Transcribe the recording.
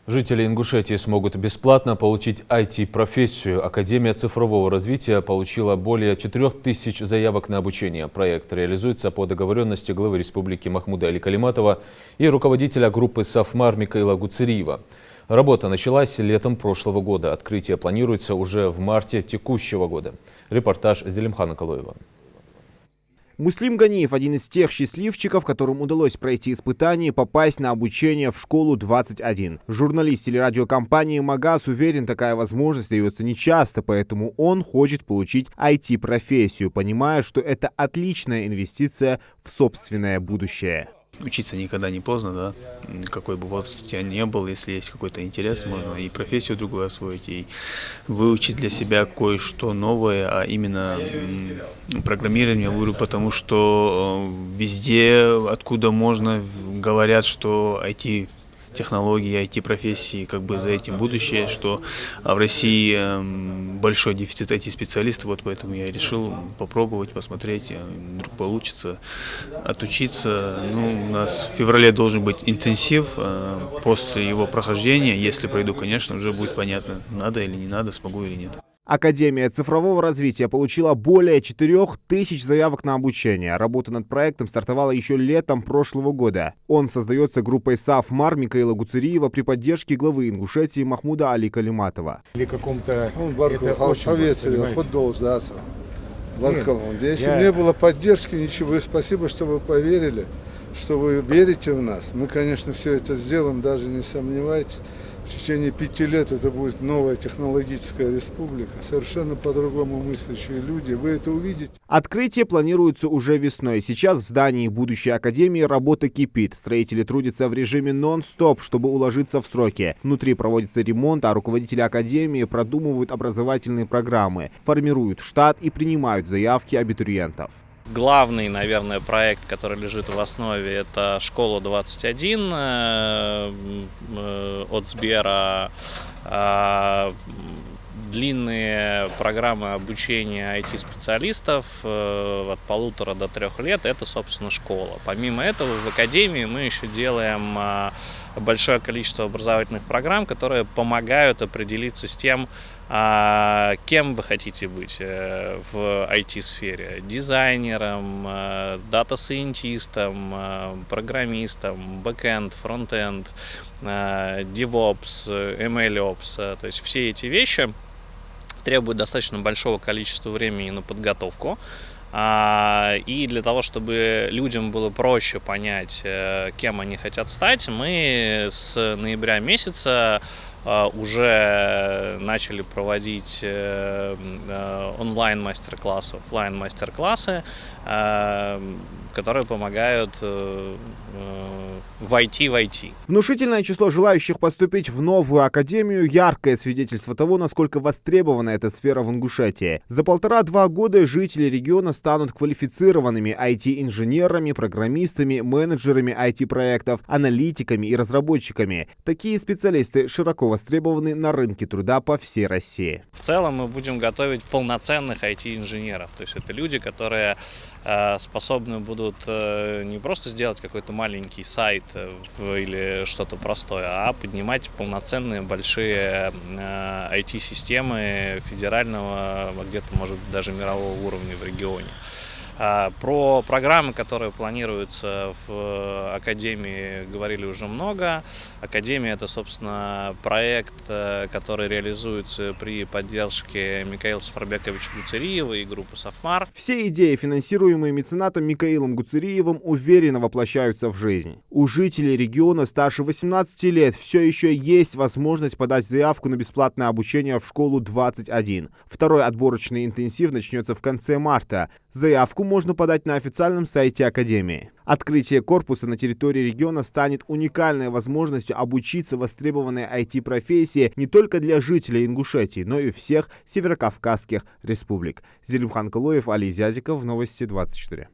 Жители Ингушетии смогут бесплатно получить IT-профессию. Академия цифрового развития получила более 4000 заявок на обучение. Проект реализуется по договоренности главы республики Махмуда Али Калиматова и руководителя группы «Сафмар» Микаила Гуцериева. Работа началась летом прошлого года. Открытие планируется уже в марте текущего года. Репортаж Зелимхана Калоева. Муслим Ганиев – один из тех счастливчиков, которым удалось пройти испытание и попасть на обучение в школу 21. Журналист телерадиокомпании «Магаз» уверен, такая возможность дается нечасто, поэтому он хочет получить IT-профессию, понимая, что это отличная инвестиция в собственное будущее. Учиться никогда не поздно, да, какой бы возраст у тебя не был, если есть какой-то интерес, можно и профессию другую освоить, и выучить для себя кое-что новое, а именно программирование выберу, потому что везде, откуда можно, говорят, что IT-технологии, IT-профессии, как бы за этим будущее, что в России большой дефицит IT-специалистов, вот поэтому я решил попробовать, посмотреть, вдруг получится отучиться. У нас в феврале должен быть интенсив, после его прохождения, если пройду, конечно, уже будет понятно, надо или не надо, смогу или нет. Академия цифрового развития получила более 4000 заявок на обучение. Работа над проектом стартовала еще летом прошлого года. Он создается группой «Сафмар» Микаила Гуцериева при поддержке главы Ингушетии Махмуда Али Калиматова. Или каком-то... Если не было поддержки, ничего. Спасибо, что вы поверили, что вы верите в нас. Мы, конечно, все это сделаем, даже не сомневайтесь. В течение 5 лет это будет новая технологическая республика, совершенно по-другому мыслящие люди. Вы это увидите. Открытие планируется уже весной. Сейчас в здании будущей академии работа кипит. Строители трудятся в режиме нон-стоп, чтобы уложиться в сроки. Внутри проводится ремонт, а руководители академии продумывают образовательные программы, формируют штат и принимают заявки абитуриентов. Главный, наверное, проект, который лежит в основе, это школа 21 от Сбера. Длинные программы обучения IT-специалистов от 1,5 до 3 лет – это, собственно, школа. Помимо этого, в академии мы еще делаем большое количество образовательных программ, которые помогают определиться с тем, кем вы хотите быть в IT-сфере. Дизайнером, дата-сайентистом, программистом, бэкэнд, фронтенд, DevOps, MLOps. То есть все эти вещи требуют достаточно большого количества времени на подготовку. И для того, чтобы людям было проще понять, кем они хотят стать, мы с ноября месяца уже начали проводить онлайн-мастер-классы, офлайн-мастер-классы, которые помогают войти в IT. Внушительное число желающих поступить в новую академию – яркое свидетельство того, насколько востребована эта сфера в Ингушетии. За 1,5-2 года жители региона станут квалифицированными IT-инженерами, программистами, менеджерами IT-проектов, аналитиками и разработчиками. Такие специалисты широко востребованы на рынке труда по всей России. В целом мы будем готовить полноценных IT-инженеров. То есть это люди, которые способны будут не просто сделать какой-то маленький сайт или что-то простое, а поднимать полноценные большие IT-системы федерального, где-то, может быть, даже мирового уровня в регионе. Про программы, которые планируются в Академии, говорили уже много. Академия – это, собственно, проект, который реализуется при поддержке Микаила Сафарбековича Гуцериева и группы «Сафмар». Все идеи, финансируемые меценатом Микаилом Гуцериевым, уверенно воплощаются в жизнь. У жителей региона старше 18 лет все еще есть возможность подать заявку на бесплатное обучение в школу 21. Второй отборочный интенсив начнется в конце марта. Заявку можно подать на официальном сайте Академии. Открытие корпуса на территории региона станет уникальной возможностью обучиться востребованной IT-профессии не только для жителей Ингушетии, но и всех северокавказских республик. Зелимхан Калоев, Али Зязиков, Новости 24.